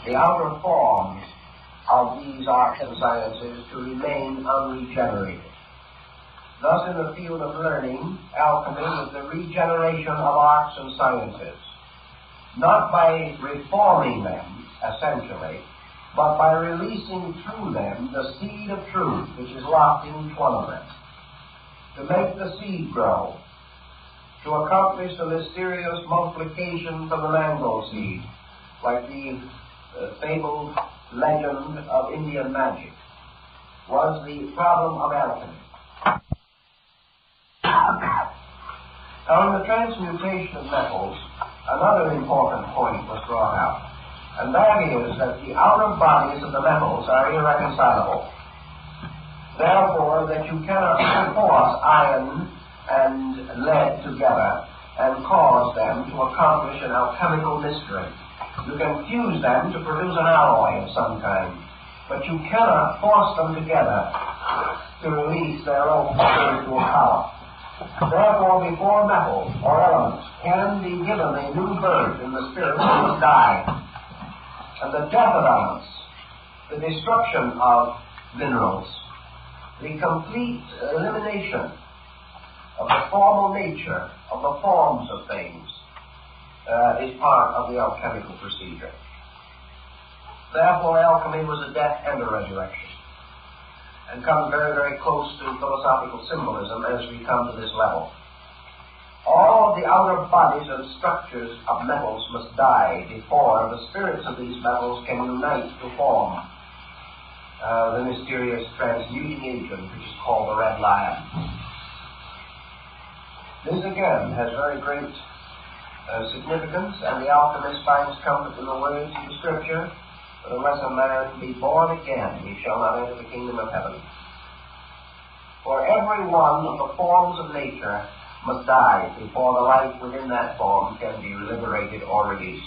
the outer forms of these arts and sciences to remain unregenerated. Thus, in the field of learning, alchemy is the regeneration of arts and sciences, not by reforming them, essentially, but by releasing through them the seed of truth which is locked in each one of them, to make the seed grow, to accomplish the mysterious multiplication from the mango seed, like the fabled legend of Indian magic, was the problem of alchemy. Now, in the transmutation of metals, another important point was brought out, and that is that the outer bodies of the metals are irreconcilable. Therefore, that you cannot force iron and lead together and cause them to accomplish an alchemical mystery. You can fuse them to produce an alloy of some kind, but you cannot force them together to release their own spiritual power. Therefore, before metals or elements can be given a new birth in the spirit, they must die. And the death of elements, the destruction of minerals, the complete elimination of the formal nature of the forms of things is part of the alchemical procedure. Therefore, alchemy was a death and a resurrection, and comes very, very close to philosophical symbolism as we come to this level. All of the outer bodies and structures of metals must die before the spirits of these metals can unite to form the mysterious transmuting agent which is called the red lion. This again has very great significance, and the alchemist finds comfort in the words of the Scripture, "But unless a man be born again, he shall not enter the kingdom of heaven." For every one of the forms of nature must die before the life within that form can be liberated or released.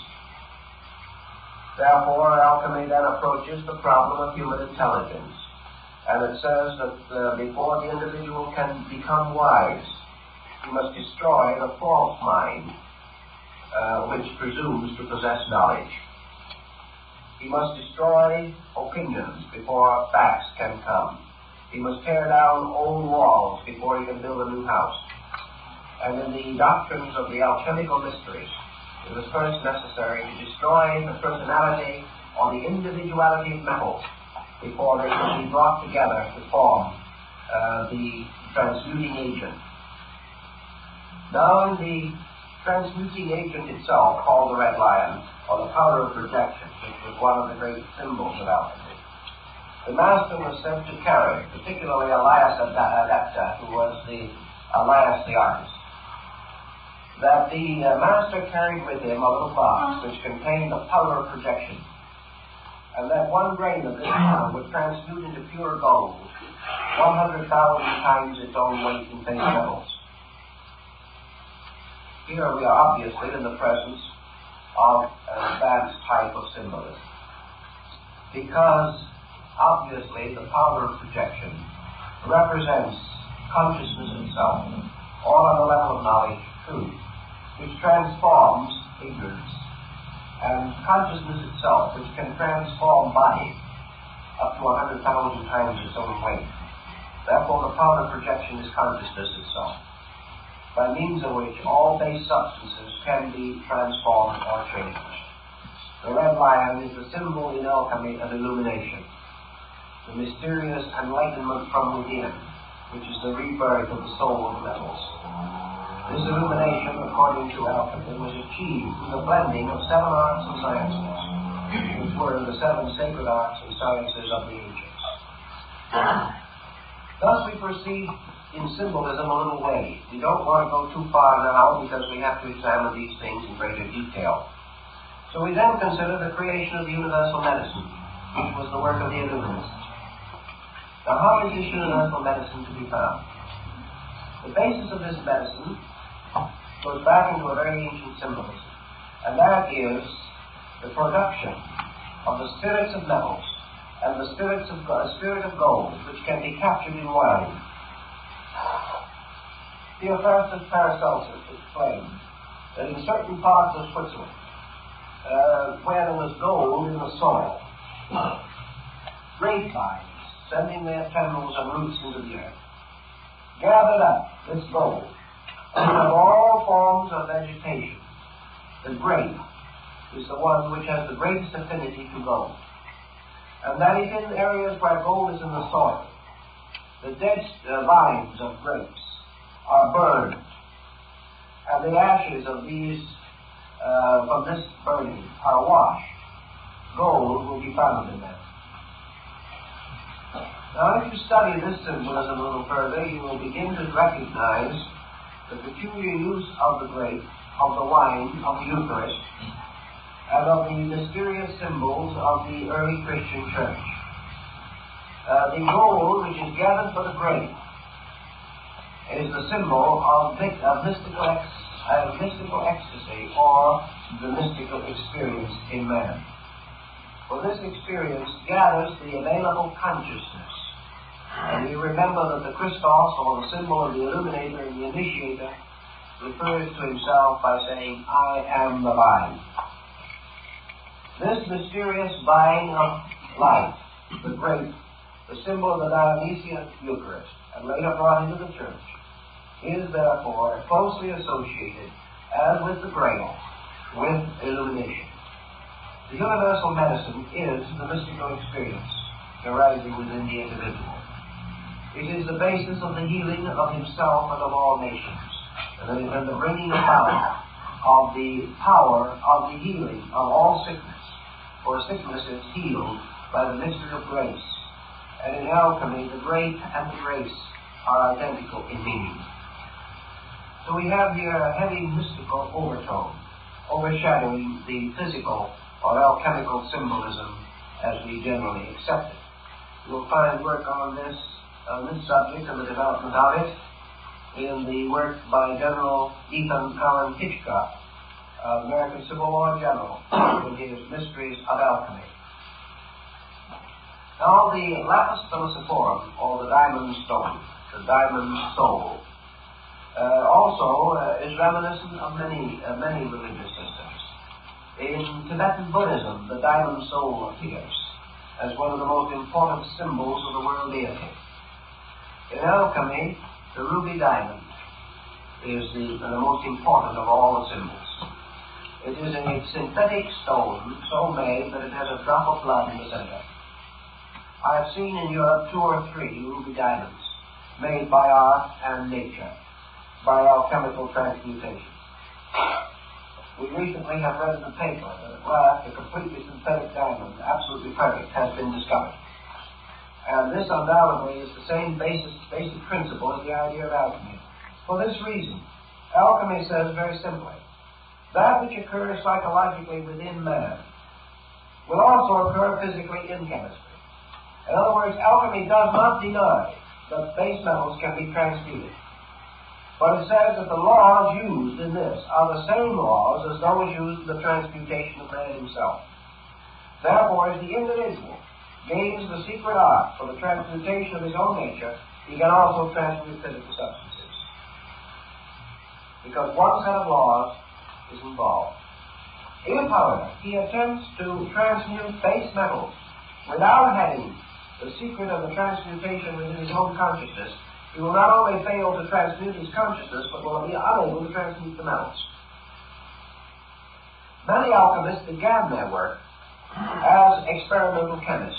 Therefore, alchemy then approaches the problem of human intelligence, and it says that before the individual can become wise, he must destroy the false mind which presumes to possess knowledge. He must destroy opinions before facts can come. He must tear down old walls before he can build a new house. And in the doctrines of the alchemical mysteries, it was first necessary to destroy the personality or the individuality of metals before they could be brought together to form the transmuting agent. Now, in the transmuting agent itself, called the red lion, or the power of projection, which was one of the great symbols of alchemy, the master was said to carry, particularly Elias Adepts, who was Elias the artist, that the master carried with him a little box which contained the power of projection, and that one grain of this power would transmute into pure gold 100,000 times its own weight in base metals. Here we are obviously in the presence of an advanced type of symbolism, because obviously the power of projection represents consciousness itself, all on the level of knowledge, truth, which transforms ignorance, and consciousness itself, which can transform body up to 100,000 times its own weight. Therefore, the power of projection is consciousness itself, by means of which all base substances can be transformed or changed. The red lion is the symbol in alchemy of illumination, the mysterious enlightenment from within, which is the rebirth of the soul of metals. This illumination, according to alchemy, was achieved through the blending of 7 arts and sciences, which were the 7 sacred arts and sciences of the ancients. Thus we proceed in symbolism a little way. We don't want to go too far now because we have to examine these things in greater detail. So we then consider the creation of the universal medicine, which was the work of the Illuminists. Now, how is this universal medicine to be found? The basis of this medicine goes back into a very ancient symbolism, and that is the production of the spirits of metals and the spirit of gold, which can be captured in wine. Theophrastus Paracelsus explained that in certain parts of Switzerland where there was gold in the soil. Grapevines, sending their tendrils and roots into the earth, gathered up this gold. And of all forms of vegetation, the grape is the one which has the greatest affinity to gold. And that is in areas where gold is in the soil. The dead vines of grapes are burned, and the ashes of these, from this burning, are washed. Gold will be found in them. Now, if you study this symbolism a little further, you will begin to recognize the peculiar use of the grape, of the wine, of the Eucharist, and of the mysterious symbols of the early Christian church. The gold, which is gathered for the grape, is the symbol of mystical ecstasy, or the mystical experience in man. For this experience gathers the available consciousness. And we remember that the Christos, or the symbol of the illuminator and the initiator, refers to himself by saying, I am the vine. This mysterious vine of life, the grape, the symbol of the Dionysian Eucharist, and later brought into the church, is therefore closely associated, as with the grail, with illumination. The universal medicine is the mystical experience arising within the individual. It is the basis of the healing of himself and of all nations, and the bringing about of the power of the healing of all sickness. For sickness is healed by the mystery of grace. And in alchemy, the grape and the grace are identical in meaning. So we have here a heavy mystical overtone, overshadowing the physical or alchemical symbolism as we generally accept it. You will find work on this subject and the development of it in the work by General Ethan Allen Hitchcock, American Civil War General, in his Mysteries of Alchemy. Now, the lapis philosophorum, or the diamond stone, the diamond soul, also is reminiscent of many religious systems. In Tibetan Buddhism, the diamond soul appears as one of the most important symbols of the world deity. In alchemy, the ruby diamond is the most important of all the symbols. It is a synthetic stone so made that it has a drop of blood in the center. I have seen in Europe 2 or 3 ruby diamonds made by art and nature, by alchemical transmutation. We recently have read in the paper that at last a completely synthetic diamond, absolutely perfect, has been discovered. And this undoubtedly is the same basic principle as the idea of alchemy. For this reason, alchemy says very simply, that which occurs psychologically within man will also occur physically in chemistry. In other words, alchemy does not deny that base metals can be transmuted. But it says that the laws used in this are the same laws as those used in the transmutation of man himself. Therefore, as the individual gains the secret art for the transmutation of his own nature, he can also transmute physical substances. Because one set of laws is involved. If, however, he attempts to transmute base metals without having the secret of the transmutation within his own consciousness, he will not only fail to transmute his consciousness, but will be unable to transmute the metals. Many alchemists began their work as experimental chemists.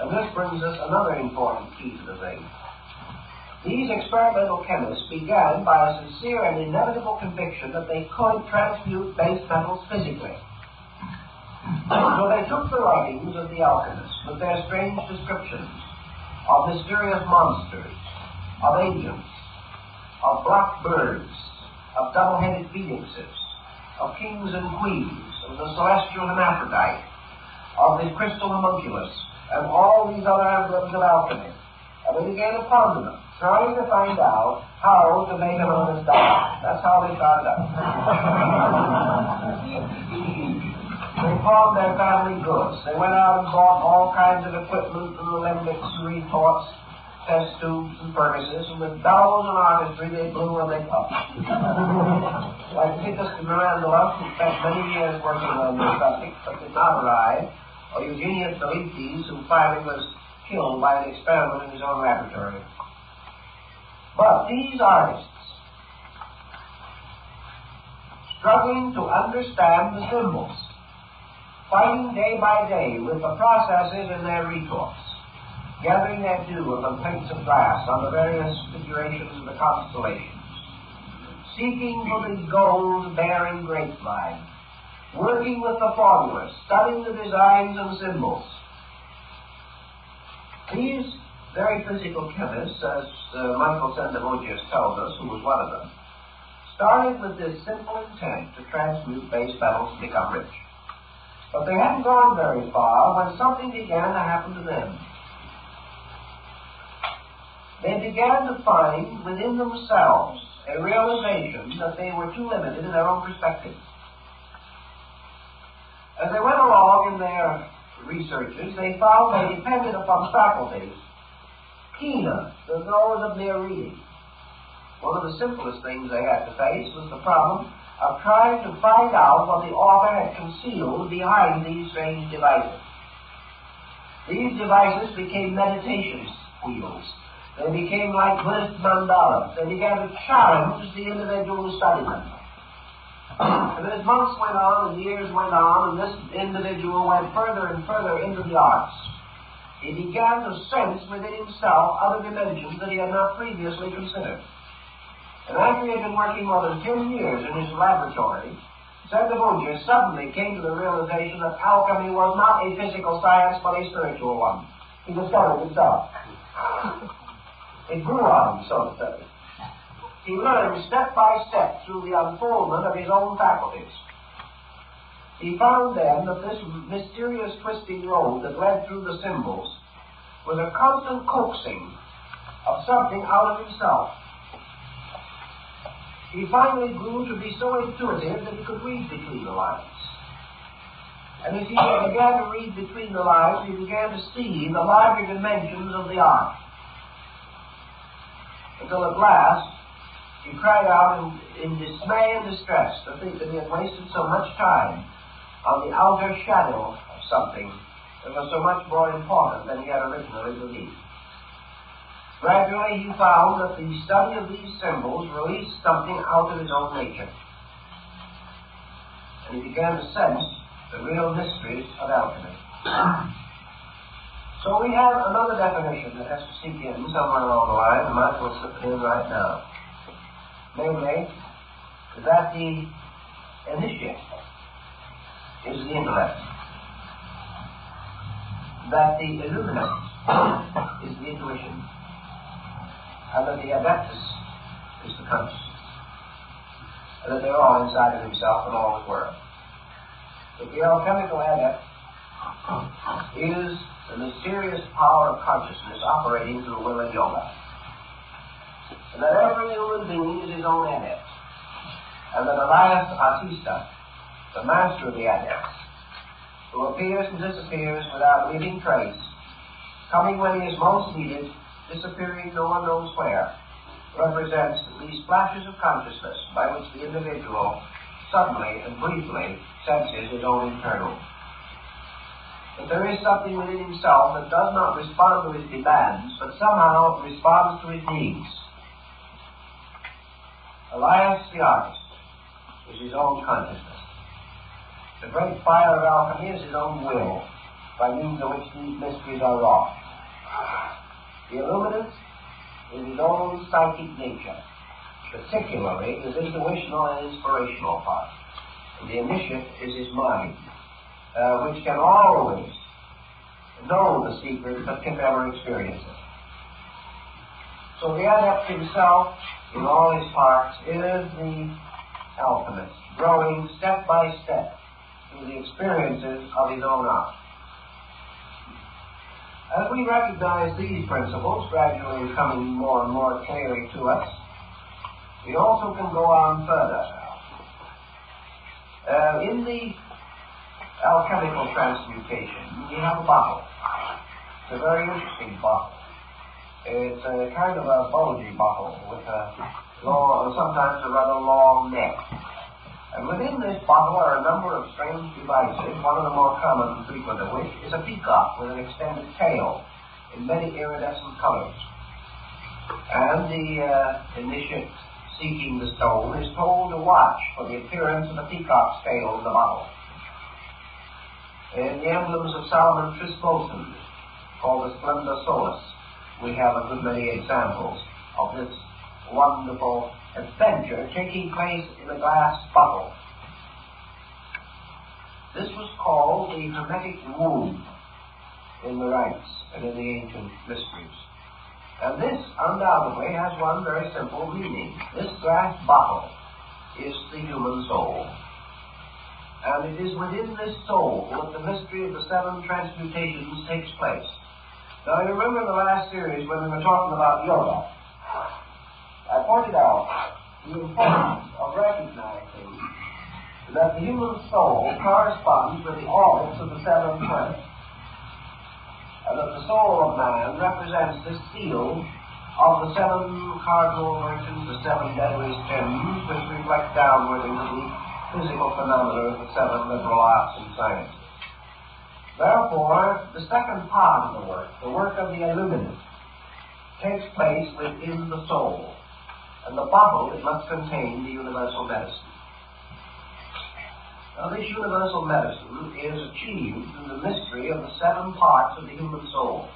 And this brings us another important key to the thing. These experimental chemists began by a sincere and inevitable conviction that they could transmute base metals physically. So they took the writings of the alchemists with their strange descriptions of mysterious monsters, of agents, of black birds, of double-headed phoenixes, of kings and queens, of the celestial hermaphrodite, of the crystal homunculus, and all these other emblems of alchemy. And they began to ponder them, trying to find out how to make an honest diamond. That's how they started out. They pawned their family goods. They went out and bought all kinds of equipment and alembics and retorts, test tubes and furnaces, and with bellows and orchestra they blew and they puffed. Like Titus de Mirandola, who spent many years working on this subject, but did not arrive, or Eugenius Felices, who finally was killed by an experiment in his own laboratory. But these artists, struggling to understand the symbols, fighting day by day with the processes in their retorts, gathering their dew upon plates of glass on the various configurations of the constellations, seeking for the gold-bearing grapevine, working with the formulas, studying the designs and symbols. These very physical chemists, as Michael Sendemogius tells us, who was one of them, started with this simple intent to transmute base metals and become rich. But they hadn't gone very far when something began to happen to them. They began to find within themselves a realization that they were too limited in their own perspective. As they went along in their researches, they found they depended upon faculties keener than those of mere reading. One of the simplest things they had to face was the problem of trying to find out what the author had concealed behind these strange devices. These devices became meditation wheels. They became like Buddhist mandalas. They began to challenge the individual who studied them. And as months went on and years went on, and this individual went further and further into the arts, he began to sense within himself other dimensions that he had not previously considered. And after he had been working more than 10 years in his laboratory, Sendemogius suddenly came to the realization that alchemy was not a physical science, but a spiritual one. He discovered himself. It grew on him, so to say. He learned step by step through the unfoldment of his own faculties. He found then that this mysterious twisting road that led through the symbols was a constant coaxing of something out of himself. He finally grew to be so intuitive that he could read between the lines. And as he began to read between the lines, he began to see the larger dimensions of the art. Until at last, he cried out in dismay and distress to think that he had wasted so much time on the outer shadow of something that was so much more important than he had originally believed. Gradually, he found that the study of these symbols released something out of his own nature. And he began to sense the real mysteries of alchemy. So we have another definition that has to sink in somewhere along the line. I might as well slip it in right now. Namely, that the initiate is the intellect. That the illuminate is the intuition. And that the Adepts is the consciousness. And that they're all inside of himself and all his work. But the alchemical adept is the mysterious power of consciousness operating through will and yoga. And that every human being is his own adept. And that Elias Artista, the master of the adepts, who appears and disappears without leaving trace, coming when he is most needed, disappearing no one knows where, represents these flashes of consciousness by which the individual suddenly and briefly senses his own internal. That there is something within himself that does not respond to his demands, but somehow responds to his needs. Elias the artist is his own consciousness. The great fire of alchemy is his own will, by means of which these mysteries are wrought. The illuminant is his own psychic nature, particularly his intuitional and inspirational part. And the initiate is his mind, which can always know the secret but can never experience it. So the adept himself, in all his parts, is the alchemist, growing step by step through the experiences of his own art. As we recognize these principles gradually coming more and more clearly to us, we also can go on further. In the alchemical transmutation, we have a bottle. It's a very interesting bottle. It's a kind of a bulgy bottle with a long, sometimes a rather long neck. And within this bottle are a number of strange devices, one of the more common and frequent of which is a peacock with an extended tail in many iridescent colors. And the initiate seeking the stone is told to watch for the appearance of the peacock's tail in the bottle. In the emblems of Solomon Trismosan, called the Splendor Solis, we have a good many examples of this wonderful adventure taking place in a glass bottle. This was called the hermetic womb in the rites and in the ancient mysteries. And this undoubtedly has one very simple meaning. This glass bottle is the human soul. And it is within this soul that the mystery of the seven transmutations takes place. Now, you remember in the last series when we were talking about yoga, I pointed out the importance of recognizing that the human soul corresponds with the orbits of the seven planets, and that the soul of man represents the seal of the seven cardinal virtues, the seven deadly gems, which reflect downward into the physical phenomena of the seven liberal arts and sciences. Therefore, the second part of the work of the illuminant, takes place within the soul, and the bottle, it must contain the universal medicine. Now, this universal medicine is achieved through the mystery of the seven parts of the human soul,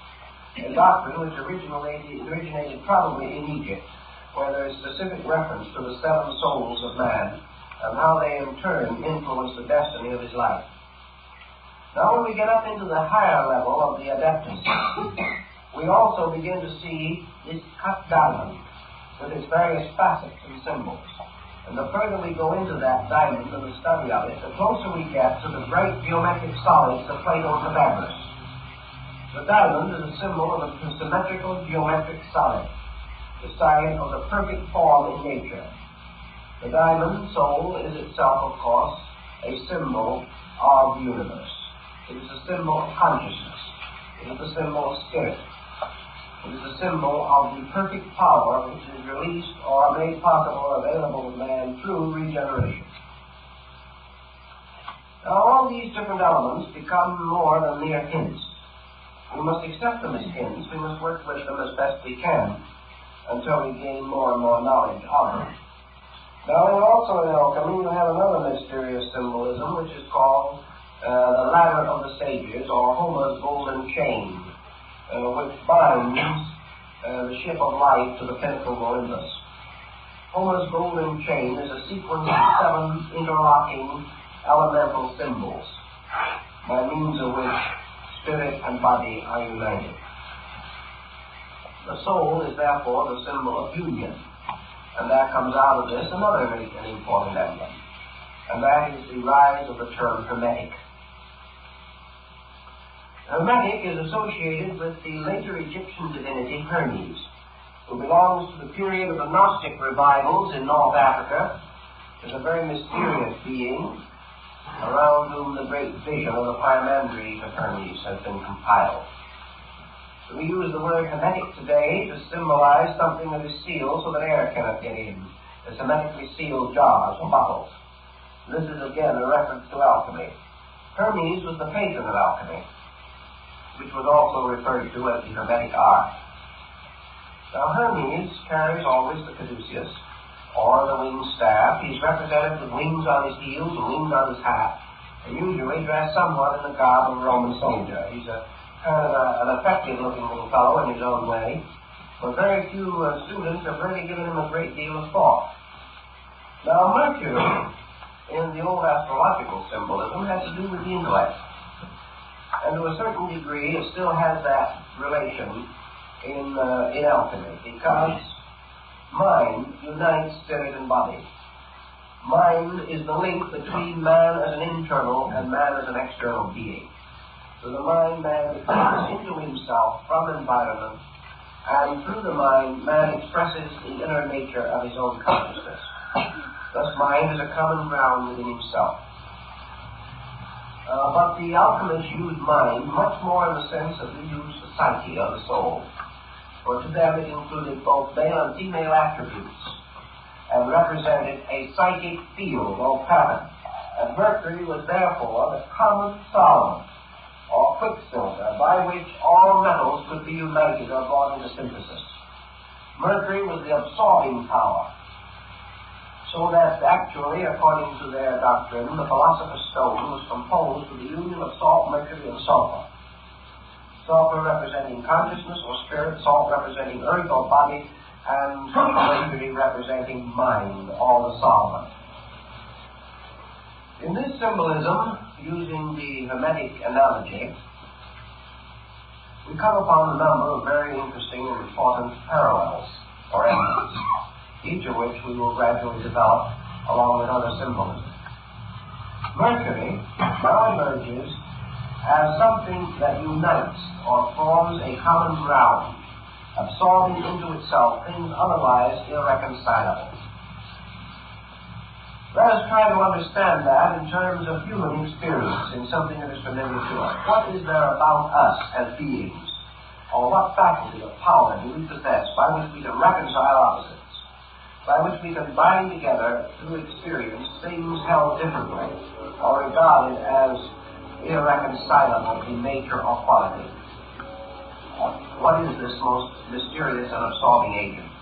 a doctrine which originated probably in Egypt, where there is specific reference to the seven souls of man, and how they in turn influence the destiny of his life. Now, when we get up into the higher level of the Adepts, we also begin to see this cut diamond with its various facets and symbols. And the further we go into that diamond and the study of it, the closer we get to the great geometric solids of Plato's Pythagoras. The diamond is a symbol of a symmetrical geometric solid, the sign of the perfect form in nature. The diamond soul is itself, of course, a symbol of the universe. It is a symbol of consciousness. It is a symbol of spirit. It is a symbol of the perfect power which is released or made possible or available to man through regeneration. Now, all these different elements become more than mere hints. We must accept them as hints. We must work with them as best we can until we gain more and more knowledge of them. Now, also in alchemy, you have another mysterious symbolism which is called the ladder of the sages, or Homer's golden chain, which binds the ship of life to the pinnacle of Olympus. Homer's golden chain is a sequence of seven interlocking elemental symbols, by means of which spirit and body are united. The soul is therefore the symbol of union, and there comes out of this another very important emblem, and that is the rise of the term hermetic. Hermetic is associated with the later Egyptian divinity Hermes, who belongs to the period of the Gnostic revivals in North Africa, is a very mysterious being around whom the great vision of the Pyramandries of Hermes has been compiled. So we use the word hermetic today to symbolize something that is sealed so that air cannot get in, as hermetically sealed jars or bottles. This is again a reference to alchemy. Hermes was the patron of alchemy, which was also referred to as the hermetic art. Now, Hermes carries always the caduceus, or the winged staff. He's represented with wings on his heels and wings on his hat, and usually dressed somewhat in the garb of a Roman soldier. He's a kind of an effective-looking little fellow in his own way, but very few students have really given him a great deal of thought. Now, Mercury, in the old astrological symbolism, has to do with the intellect. And to a certain degree, it still has that relation in alchemy, because mind unites spirit and body. Mind is the link between man as an internal and man as an external being. So the mind, man becomes into himself from environment, and through the mind, man expresses the inner nature of his own consciousness. Thus, mind is a common ground within himself. But the alchemists use mind much more in the sense that we use the psyche or the soul. for to them it included both male and female attributes, and represented a psychic field or pattern. And Mercury was therefore the common solvent, or quicksilver, by which all metals could be united or brought into synthesis. Mercury was the absorbing power, so that actually, according to their doctrine, the Philosopher's Stone was composed of the union of salt, mercury, and sulfur. Sulfur representing consciousness or spirit, salt representing earth or body, and mercury representing mind or the solvent. In this symbolism, using the Hermetic analogy, we come upon a number of very interesting and important parallels or elements, each of which we will gradually develop along with other symbolism. Mercury now emerges as something that unites or forms a common ground, absorbing into itself things otherwise irreconcilable. Let us try to understand that in terms of human experience, in something that is familiar to us. What is there about us as beings, or what faculty or power do we possess by which we can reconcile opposites, by which we can bind together through experience things held differently or regarded as irreconcilable in nature or quality? What is this most mysterious and absorbing agent?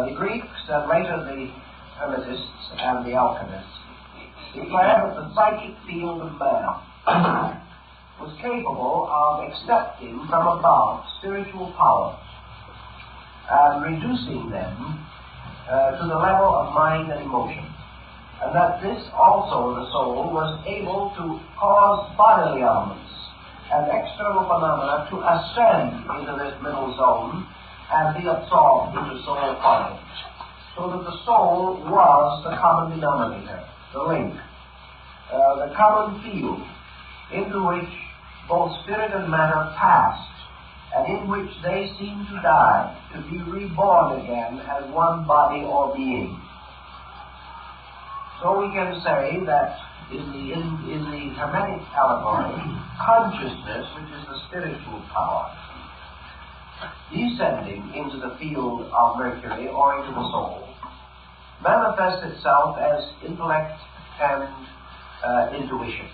The Greeks and later the Hermetists and the Alchemists declared that the psychic field of man was capable of accepting from above spiritual powers and reducing them to the level of mind and emotion, and that this also, the soul, was able to cause bodily elements and external phenomena to ascend into this middle zone and be absorbed into soul qualities, so that the soul was the common denominator, the link, the common field into which both spirit and matter passed, and in which they seem to die, to be reborn again as one body or being. So we can say that in the Hermetic allegory, consciousness, which is the spiritual power, descending into the field of Mercury or into the soul, manifests itself as intellect and intuition,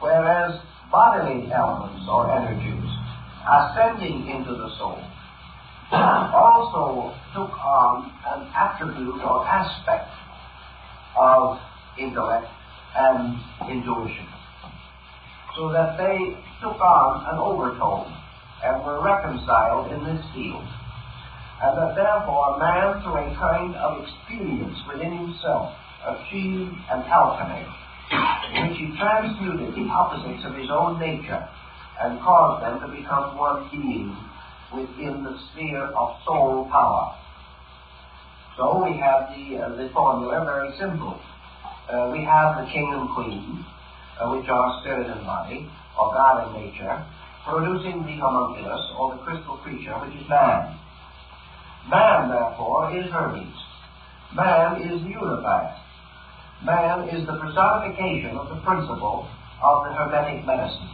whereas bodily elements or energies ascending into the soul also took on an attribute or aspect of intellect and intuition, so that they took on an overtone and were reconciled in this field, and that therefore man, through a kind of experience within himself, achieved an alchemy in which he transmuted the opposites of his own nature and caused them to become one being within the sphere of soul power. So we have the formula very simple. We have the king and queen, which are spirit and body, or God and nature, producing the homunculus, or the crystal creature, which is man. Man, therefore, is Hermes. Man is the unified. Man is the personification of the principle of the Hermetic medicine.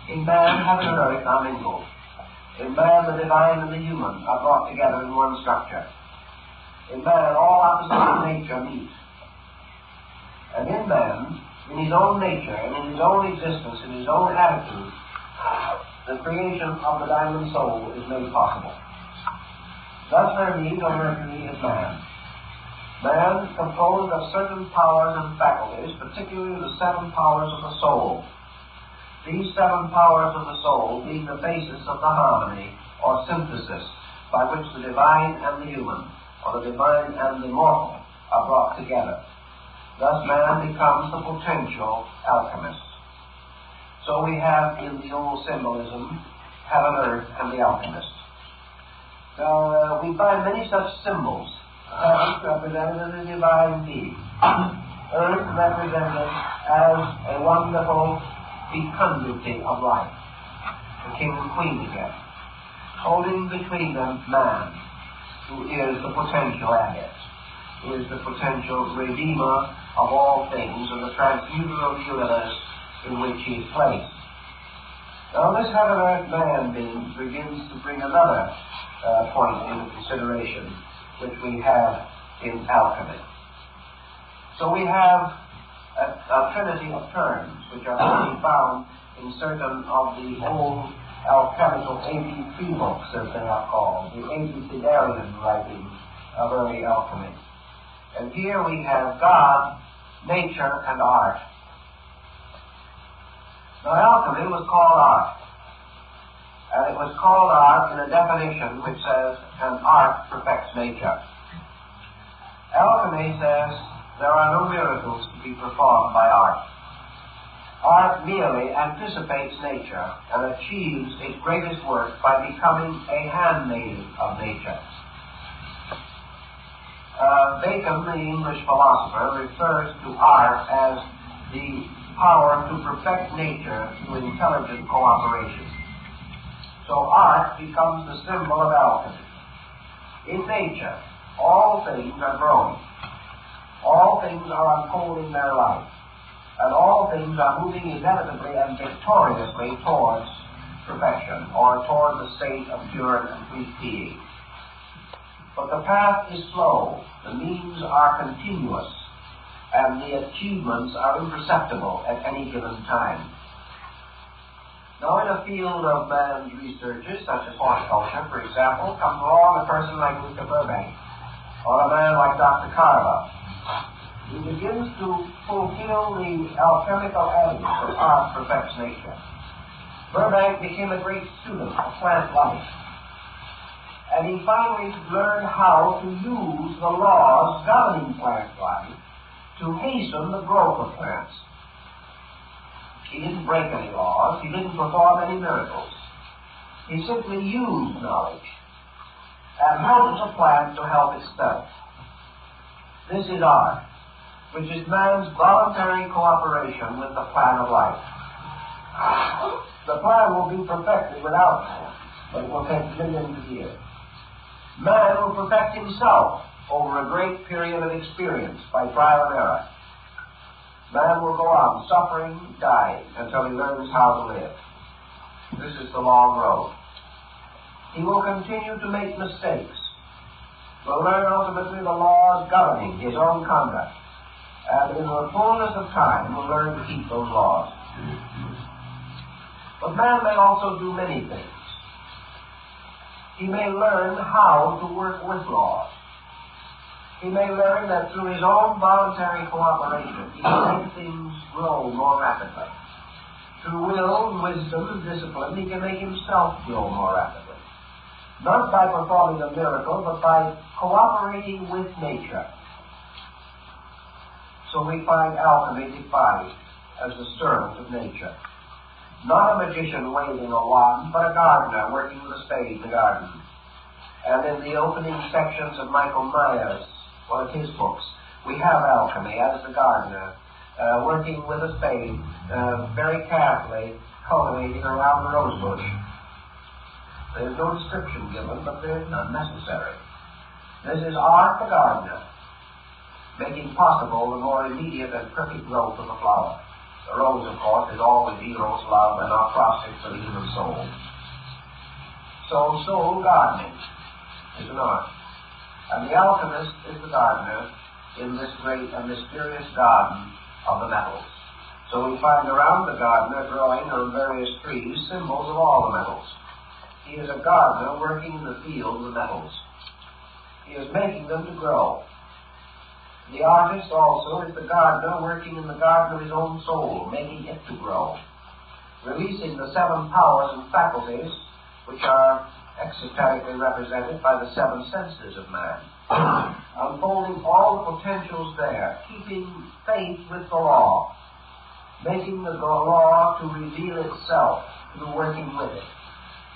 In man, heaven and earth are mingled. In man, the divine and the human are brought together in one structure. In man, all opposites of nature meet. And in man, in his own nature and in his own existence, in his own attitude, the creation of the diamond soul is made possible. Thus Hermes, or Mercury, is man. Man is composed of certain powers and faculties, particularly the 7 powers of the soul. These 7 powers of the soul being the basis of the harmony or synthesis by which the divine and the human, or the divine and the mortal, are brought together. Thus man becomes the potential alchemist. So we have in the old symbolism heaven, earth, and the alchemist. Now we find many such symbols. Heaven represented as a divine being. Earth represented as a wonderful fecundity of life. The king and queen again. Holding between them man, who is the potential adept, who is the potential redeemer of all things and the transmuter of the universe in which he is placed. Now, this heaven earth man being begins to bring another point into consideration, which we have in alchemy. So we have a trinity of terms, which are to be found in certain of the old alchemical 83 books, as they are called, the Abecedarian writings of early alchemy. And here we have God, nature, and art. Now, alchemy was called art. And it was called art in a definition which says, an art perfects nature. Alchemy says there are no miracles to be performed by art. Art merely anticipates nature and achieves its greatest work by becoming a handmaid of nature. Bacon, the English philosopher, refers to art as the power to perfect nature through intelligent cooperation. So art becomes the symbol of alchemy. In nature, all things are growing. All things are unfolding their life. And all things are moving inevitably and victoriously towards perfection, or toward the state of pure and complete being. But the path is slow, the means are continuous, and the achievements are imperceptible at any given time. Now, in a field of man's researches, such as horticulture, for example, comes along a person like Mr. Burbank, or a man like Dr. Carver. He begins to fulfill the alchemical adage that art perfects nature. Burbank became a great student of plant life, and he finally learned how to use the laws governing plant life to hasten the growth of plants. He didn't break any laws, he didn't perform any miracles. He simply used knowledge and helped the plant to help itself. This is art, which is man's voluntary cooperation with the plan of life. The plan will be perfected without man, but it will take millions of years. Man will perfect himself over a great period of experience by trial and error. Man will go on suffering, dying, until he learns how to live. This is the long road. He will continue to make mistakes, will learn ultimately the laws governing his own conduct, and in the fullness of time will learn to keep those laws. But man may also do many things. He may learn how to work with laws. He may learn that through his own voluntary cooperation, he can make things grow more rapidly. Through will, wisdom, and discipline, he can make himself grow more rapidly. Not by performing a miracle, but by cooperating with nature. So we find alchemy defined as the servant of nature. Not a magician waving a wand, but a gardener working with a spade in the garden. And in the opening sections of Michael Myers, one of his books, we have alchemy as the gardener, working with a spade, very carefully cultivating around the rose bush. There's no description given, but there's none necessary. This is art the gardener, making possible the more immediate and perfect growth of the flower. The rose, of course, is always Eros love and our process for the human soul. So soul gardening is an art. And the alchemist is the gardener in this great and mysterious garden of the metals. So we find around the gardener growing on various trees symbols of all the metals. He is a gardener working in the field of the metals. He is making them to grow. The artist also is the gardener working in the garden of his own soul, making it to grow, releasing the seven powers and faculties which are exoterically represented by the seven senses of man, unfolding all the potentials there, keeping faith with the law, making the law to reveal itself through working with it,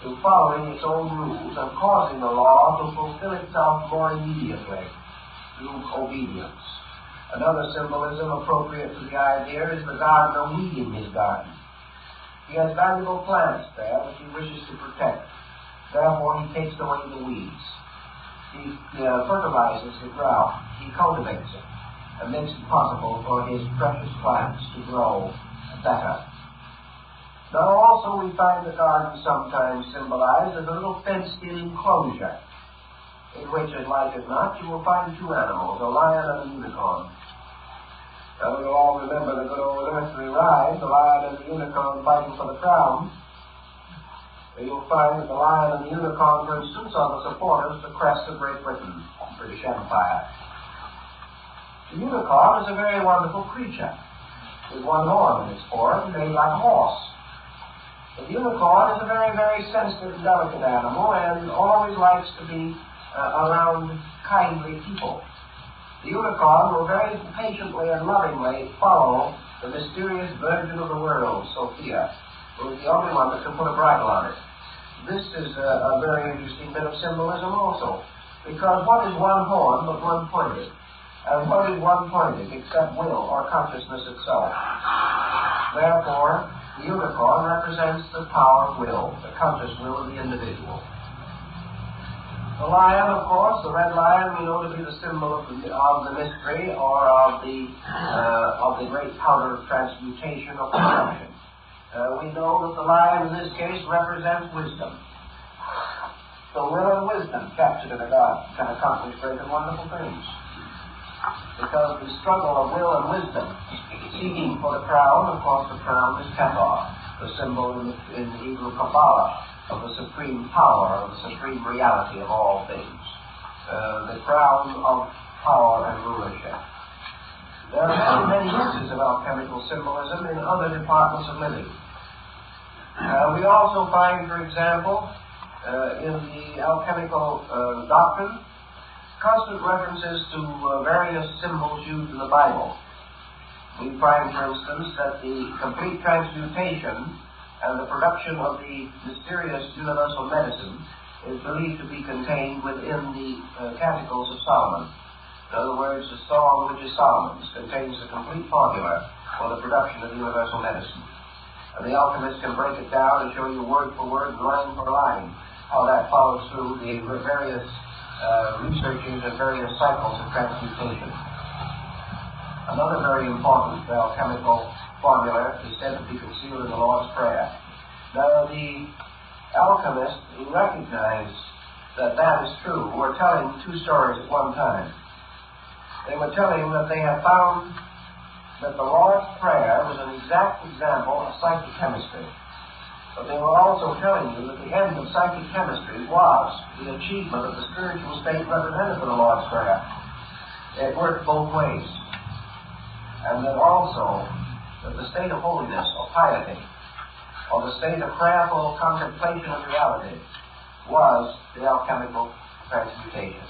through following its own rules and causing the law to fulfill itself more immediately through obedience. Another symbolism appropriate to the idea is the gardener weeding his garden. He has valuable plants there which he wishes to protect. Therefore, he takes away the weeds. He fertilizes the ground. He cultivates it and makes it possible for his precious plants to grow better. Now also we find the garden sometimes symbolized as a little fenced-in enclosure, in which, as like as not, you will find two animals, a lion and a unicorn. Now we all remember the good old earthly ride, the lion and the unicorn fighting for the crown. You'll find that the lion and the unicorn, for instance, are the supporters of the crest of Great Britain, British Empire. The unicorn is a very wonderful creature, with one horn in its forehead, made like a horse. But the unicorn is a very, very sensitive and delicate animal, and always likes to be around kindly people. The unicorn will very patiently and lovingly follow the mysterious Virgin of the world, Sophia, who is the only one that can put a bridle on it. This is a very interesting bit of symbolism also, because what is one horn but one pointed? And what is one pointed except will or consciousness itself? Therefore, the unicorn represents the power of will, the conscious will of the individual. The lion, of course, the red lion, we know to be the symbol of the mystery or of the great power of transmutation or corruption. We know that the lion in this case represents wisdom. So will and wisdom captured in a God can accomplish great and wonderful things. Because the struggle of will and wisdom seeking for the crown, of course the crown is Keter, the symbol in the Hebrew Kabbalah of the supreme power, of the supreme reality of all things. The crown of power and rulership. There are many uses of alchemical symbolism in other departments of living. We also find, for example, in the alchemical doctrine, constant references to various symbols used in the Bible. We find, for instance, that the complete transmutation and the production of the mysterious universal medicine is believed to be contained within the Canticles of Solomon. In other words, the Song which is Solomon's contains the complete formula for the production of universal medicine. And the alchemist can break it down and show you word for word, line for line, how that follows through the various researches and various cycles of transmutation. Another very important alchemical formula is said to be concealed in the Lord's Prayer. Now, the alchemists who recognize that that is true were telling two stories at one time. They were telling that they had found that the Lord's Prayer was an exact example of psychic chemistry. But they were also telling you that the end of psychic chemistry was the achievement of the spiritual state represented in the Lord's Prayer. It worked both ways. And that also that the state of holiness or piety, or the state of prayerful contemplation of reality, was the alchemical transmutation.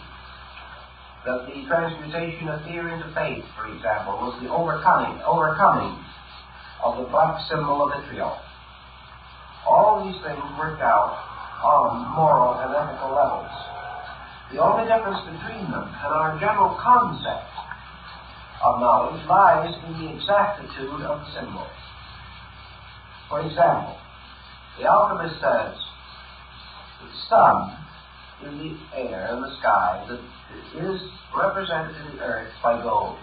That the transmutation of fear into faith, for example, was the overcoming of the black symbol of vitriol. All these things worked out on moral and ethical levels. The only difference between them and our general concept of knowledge lies in the exactitude of the symbol. For example, the alchemist says that the sun in the air, in the sky, that is represented in the earth by gold.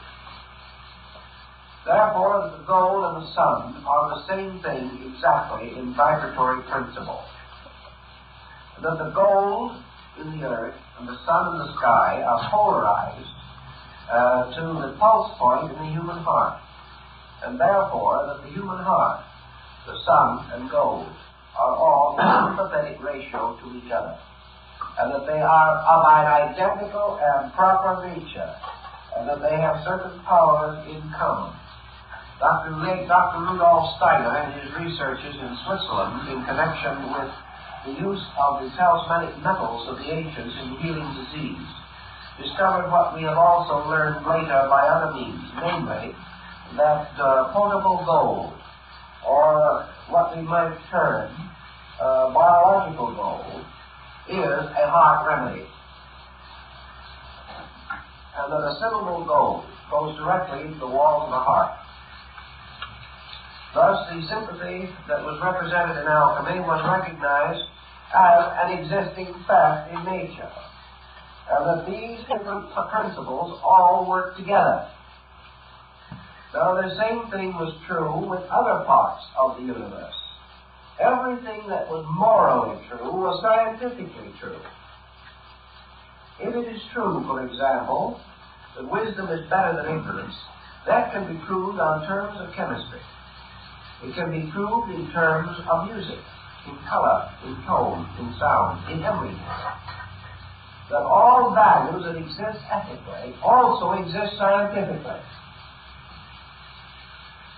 Therefore, the gold and the sun are the same thing exactly in vibratory principle. That the gold in the earth and the sun in the sky are polarized to the pulse point in the human heart. And therefore, that the human heart, the sun and gold, are all in sympathetic ratio to each other. And that they are of an identical and proper nature. And that they have certain powers in common. Dr. Rudolf Steiner, in his researches in Switzerland in connection with the use of the talismanic metals of the ancients in healing disease, discovered what we have also learned later by other means, namely that potable gold, or what we might term biological gold, is a heart remedy. And that a syllable gold goes directly into the walls of the heart. Thus, the sympathy that was represented in alchemy was recognized as an existing fact in nature, and that these different principles all work together. Now, the same thing was true with other parts of the universe. everything that was morally true was scientifically true. If it is true, for example, that wisdom is better than ignorance, that can be proved on terms of chemistry. It can be proved in terms of music, in color, in tone, in sound, in everything. That all values that exist ethically also exist scientifically.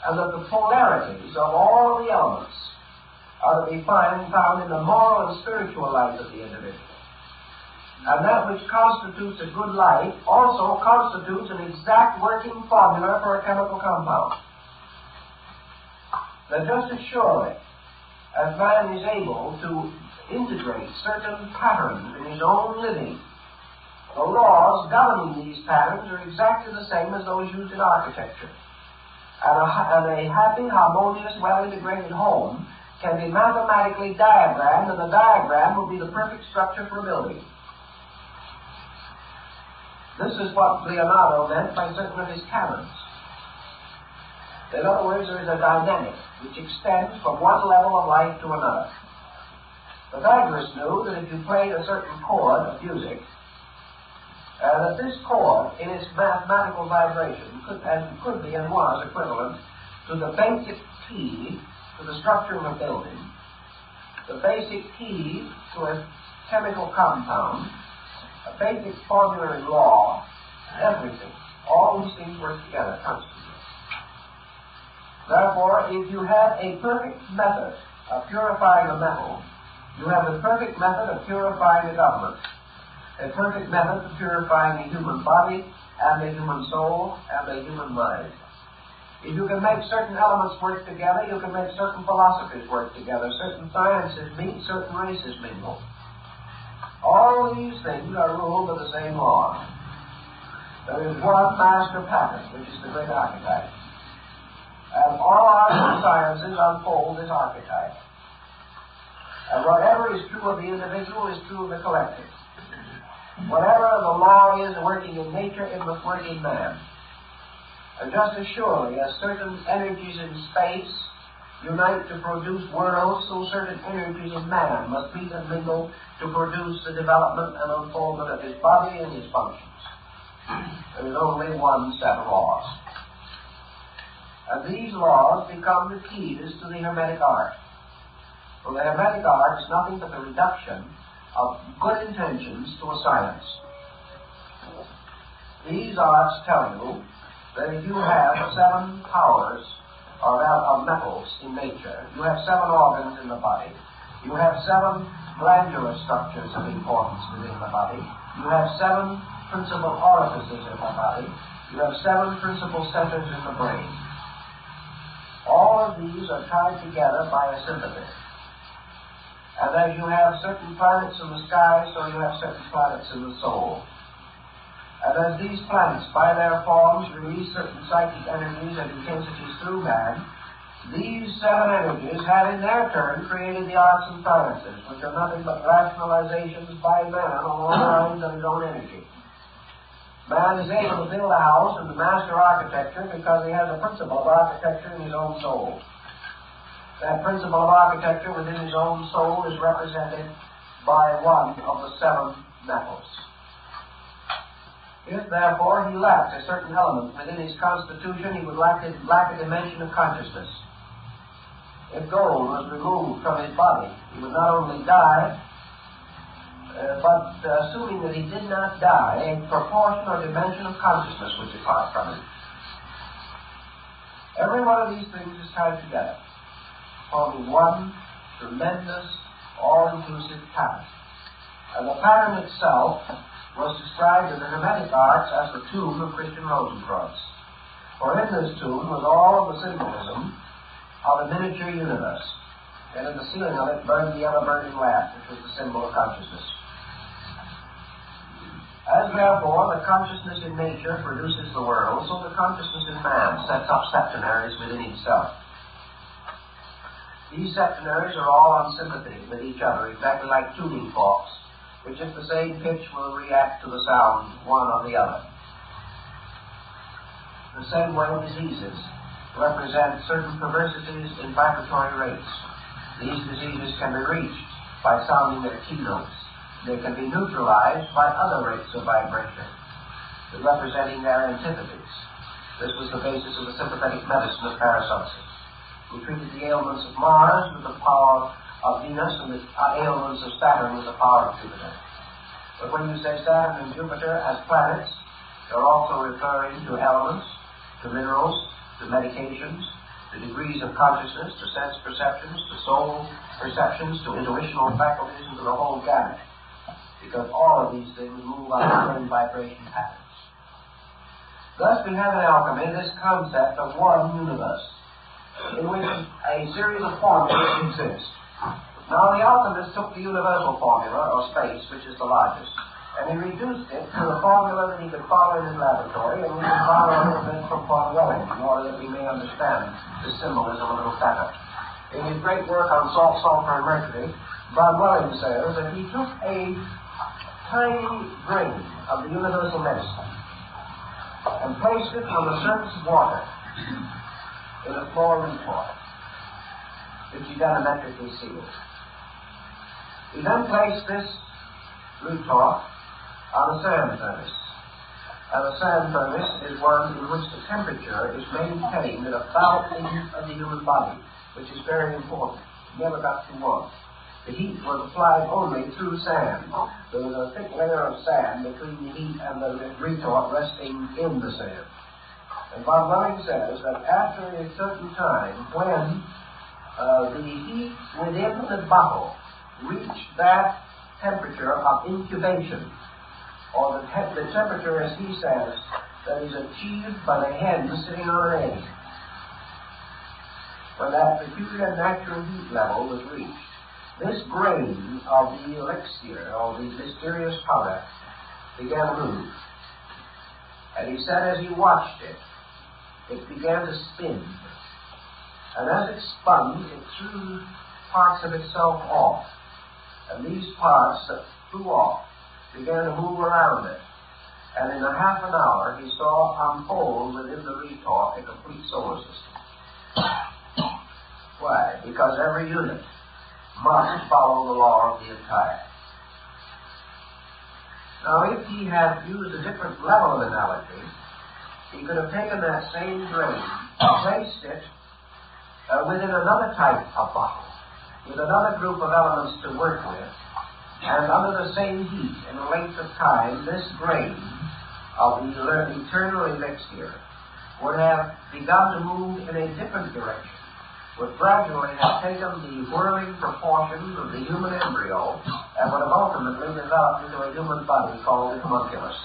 And that the polarities of all the elements are to be found in the moral and spiritual life of the individual. And that which constitutes a good life also constitutes an exact working formula for a chemical compound. That just as surely as man is able to integrate certain patterns in his own living, the laws governing these patterns are exactly the same as those used in architecture. And a happy, harmonious, well-integrated home can be mathematically diagrammed, and the diagram will be the perfect structure for a building. This is what Leonardo meant by certain of his canons. In other words, there is a dynamic which extends from one level of life to another. Pythagoras knew that if you played a certain chord of music, that this chord, in its mathematical vibration, could be and was equivalent to the basic key to the structure of a building, the basic key to a chemical compound, a basic formulary law, everything. All these things work together constantly. Therefore, if you have a perfect method of purifying a metal, you have the perfect method of purifying a government, a perfect method of purifying the human body and the human soul and the human mind. If you can make certain elements work together, you can make certain philosophies work together, certain sciences meet, certain races mingle. All these things are ruled by the same law. There is one master pattern, which is the great archetype. And all arts and sciences unfold this archetype. And whatever is true of the individual is true of the collective. Whatever the law is working in nature, it must work in man. And just as surely as certain energies in space unite to produce worlds, so certain energies in man must meet and mingle to produce the development and unfoldment of his body and his functions. There is only one set of laws. And these laws become the keys to the Hermetic art. For the Hermetic art is nothing but the reduction of good intentions to a science. These arts tell you that if you have 7 powers of metals in nature, you have 7 organs in the body, you have 7 glandular structures of importance within the body, you have 7 principal orifices in the body, you have 7 principal centers in the brain. All of these are tied together by a sympathy. And as you have certain planets in the sky, so you have certain planets in the soul. And as these planets, by their forms, release certain psychic energies and intensities through man, these 7 energies have in their turn created the arts and sciences, which are nothing but rationalizations by man along the lines of his own energy. Man is able to build a house and to master architecture because he has a principle of architecture in his own soul. That principle of architecture within his own soul is represented by one of the 7 metals. If, therefore, he lacked a certain element within his constitution, he would lack a dimension of consciousness. If gold was removed from his body, he would not only die, but assuming that he did not die, a proportion or dimension of consciousness would depart from him. Every one of these things is tied together, forming one tremendous, all-inclusive pattern. And the pattern itself was described in the Hermetic arts as the tomb of Christian Rosenkreuz. For in this tomb was all of the symbolism of a miniature universe, and in the ceiling of it burned the ever-burning lamp, which was the symbol of consciousness. As therefore the consciousness in nature produces the world, so the consciousness in man sets up septenaries within itself. These septenaries are all on sympathy with each other, exactly like tuning forks, which at the same pitch will react to the sound one on the other. The same way diseases represent certain perversities in vibratory rates. These diseases can be reached by sounding their keynotes. They can be neutralized by other rates of vibration, representing their antipathies. This was the basis of the sympathetic medicine of Paracelsus, who treated the ailments of Mars with the power of Venus and the ailments of Saturn with the power of Jupiter. But when you say Saturn and Jupiter as planets, you're also referring to elements, to minerals, to medications, to degrees of consciousness, to sense perceptions, to soul perceptions, to intuitional faculties, and to the whole gamut. Because all of these things move on the same vibration patterns. Thus we have in alchemy this concept of one universe, in which a series of formulas exist. Now the alchemist took the universal formula, or space, which is the largest, and he reduced it to the formula that he could follow in his laboratory, and we can follow a little bit from Von Welling, in order that we may understand the symbolism a little better. In his great work on salt, sulfur, and mercury, Von Welling says that he took a tiny grain of the universal medicine and placed it on the surface of water in a small retort, which he diametrically sealed. He then placed this retort on a sand furnace. And a sand furnace is one in which the temperature is maintained at about the heat of the human body, which is very important. It never got too warm. The heat was applied only through sand. There was a thick layer of sand between the heat and the retort resting in the sand. And Von Welling says that after a certain time, when the heat within the bottle reached that temperature of incubation, or the temperature, as he says, that is achieved by the hen sitting on an egg, when that peculiar natural heat level was reached, this grain of the elixir, or the mysterious powder, began to move. And he said as he watched it, it began to spin. And as it spun, it threw parts of itself off. And these parts that flew off began to move around it. And in a half an hour, he saw unfold within the retort a complete solar system. Why? Because every unit must follow the law of the entire. Now, if he had used a different level of analogy, he could have taken that same grain, placed it within another type of bottle, with another group of elements to work with, and under the same heat in a length of time, this grain of the eternal elixir would have begun to move in a different direction, would gradually have taken the whirling proportions of the human embryo and would have ultimately developed into a human body called the homunculus.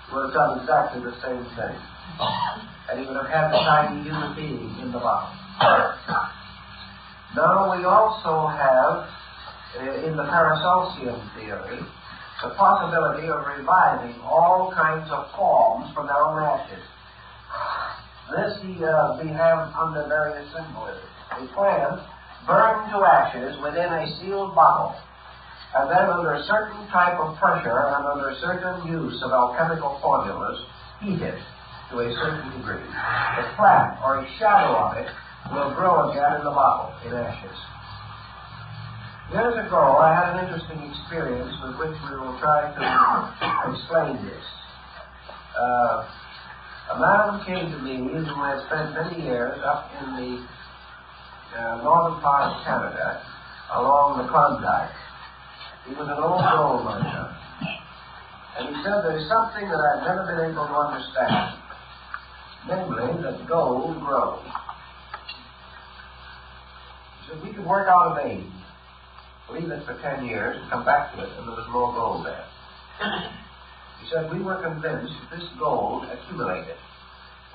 He would have done exactly the same thing. And he would have had the tiny human being in the body. Now we also have, in the Paracelsian theory, the possibility of reviving all kinds of forms from their own ashes. This we have under various symbolism. A plant burned to ashes within a sealed bottle, and then under a certain type of pressure and under certain use of alchemical formulas, heated to a certain degree. The plant, or a shadow of it, will grow again in the bottle, in ashes. Years ago, I had an interesting experience with which we will try to explain this. A man came to me who had spent many years up in the northern part of Canada, along the Klondike. He was an old gold miner. And he said there's something that I've never been able to understand, namely that gold grows. He said we could work out a vein, leave it for 10 years, and come back to it, and there was more gold there. He said we were convinced that this gold accumulated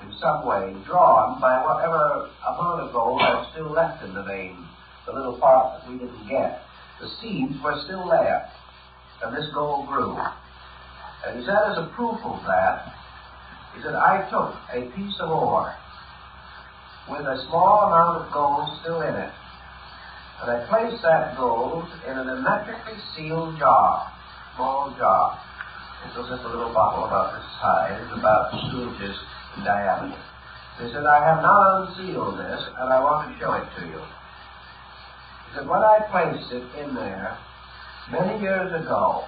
in some way, drawn by whatever amount of gold was still left in the vein, the little part that we didn't get. The seeds were still there, and this gold grew. And he said as a proof of that, he said, I took a piece of ore with a small amount of gold still in it, and I placed that gold in an hermetically sealed jar, small jar. It was just a little bottle about this size, about 2 inches in diameter. He said, I have now unsealed this, and I want to show it to you. He said, when I placed it in there, many years ago,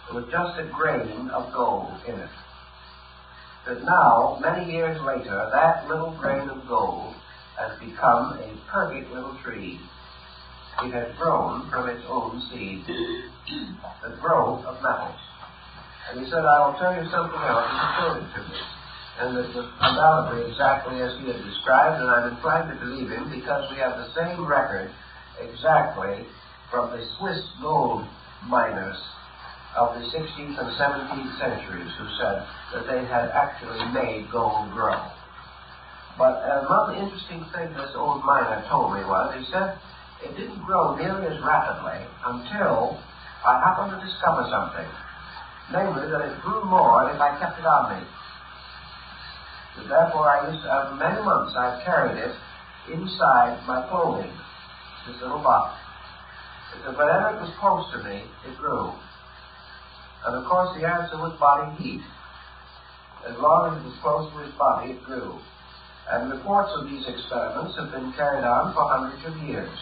there was just a grain of gold in it. That now, many years later, that little grain of gold has become a perfect little tree. It has grown from its own seed, the growth of metals. And he said, I will tell you something else. He showed it to me. And it was undoubtedly exactly as he had described, and I'm inclined to believe him because we have the same record exactly from the Swiss gold miners of the 16th and 17th centuries who said that they had actually made gold grow. But one interesting thing this old miner told me was, he said, it didn't grow nearly as rapidly until I happened to discover something. Namely, that it grew more if I kept it on me. So therefore, I used to, many months I've carried it inside my clothing, this little box. It said, whenever it was close to me, it grew. And of course, the answer was body heat. As long as it was close to his body, it grew. And reports of these experiments have been carried on for hundreds of years.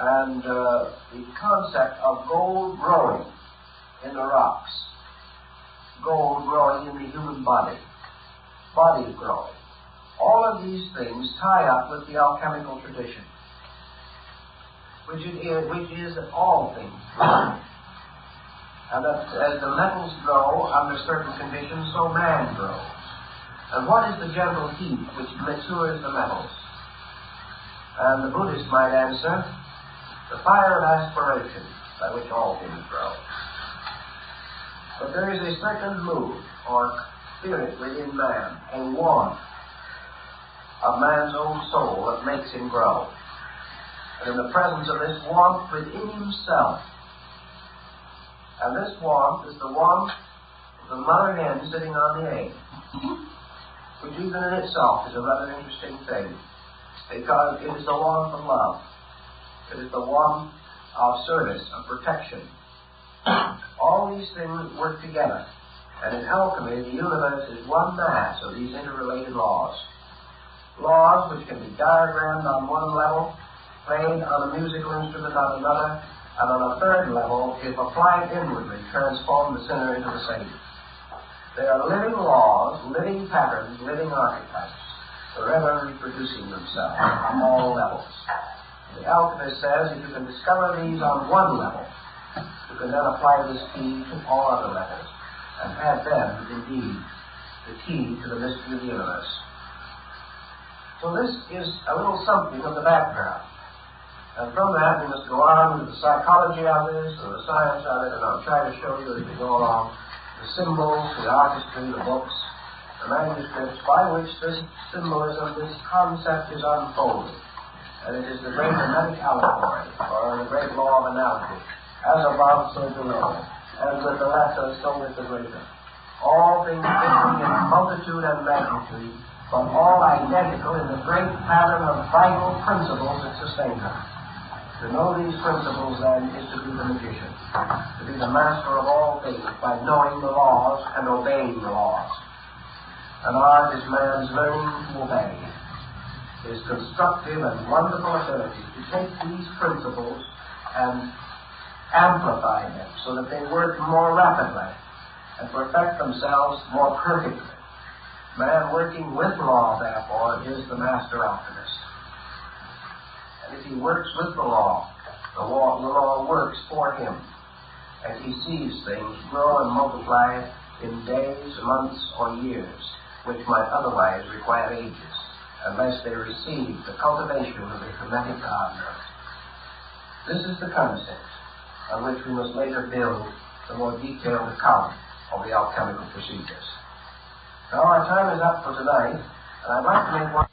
And the concept of gold growing in the rocks, gold growing in the human body, body growing, all of these things tie up with the alchemical tradition, which is that all things grow. And that as the metals grow under certain conditions, so man grows. And what is the general heat which matures the metals? And the Buddhist might answer, the fire of aspiration by which all things grow. But there is a certain mood or spirit within man, a warmth of man's own soul that makes him grow. And in the presence of this warmth within himself, and this warmth is the warmth of the mother hen sitting on the egg, which even in itself is a rather interesting thing, because it is the warmth of love. It is the warmth of service, of protection. All these things work together. And in alchemy, the universe is one mass of these interrelated laws. Laws which can be diagrammed on one level, played on a musical instrument on another, and on a third level, if applied inwardly, transform the sinner into the saint. They are living laws, living patterns, living archetypes, forever reproducing themselves on all levels. The alchemist says if you can discover these on one level, you can then apply this key to all other levels, and have them, indeed, the key to the mystery of the universe. So this is a little something of the background. And from that, we must go on with the psychology of this, and the science of it, and I'll try to show you as we go along the symbols, the artistry, the books, the manuscripts by which this symbolism, this concept is unfolded. And it is the great hermetic allegory, or the great law of analogy. As above, so below. As with the lesser, so with the greater. All things differing in multitude and magnitude, but all identical in the great pattern of vital principles that sustain them. To know these principles, then, is to be the magician, to be the master of all things by knowing the laws and obeying the laws. And art is man's learning to obey, his constructive and wonderful ability to take these principles and amplify them so that they work more rapidly and perfect themselves more perfectly. Man working with law, therefore, is the master alchemist. And if he works with the law works for him. And he sees things grow and multiply in days, months, or years, which might otherwise require ages, unless they receive the cultivation of the hermetic gardener. This is the concept on which we must later build the more detailed account of the alchemical procedures. Now our time is up for tonight, and I'd like to make one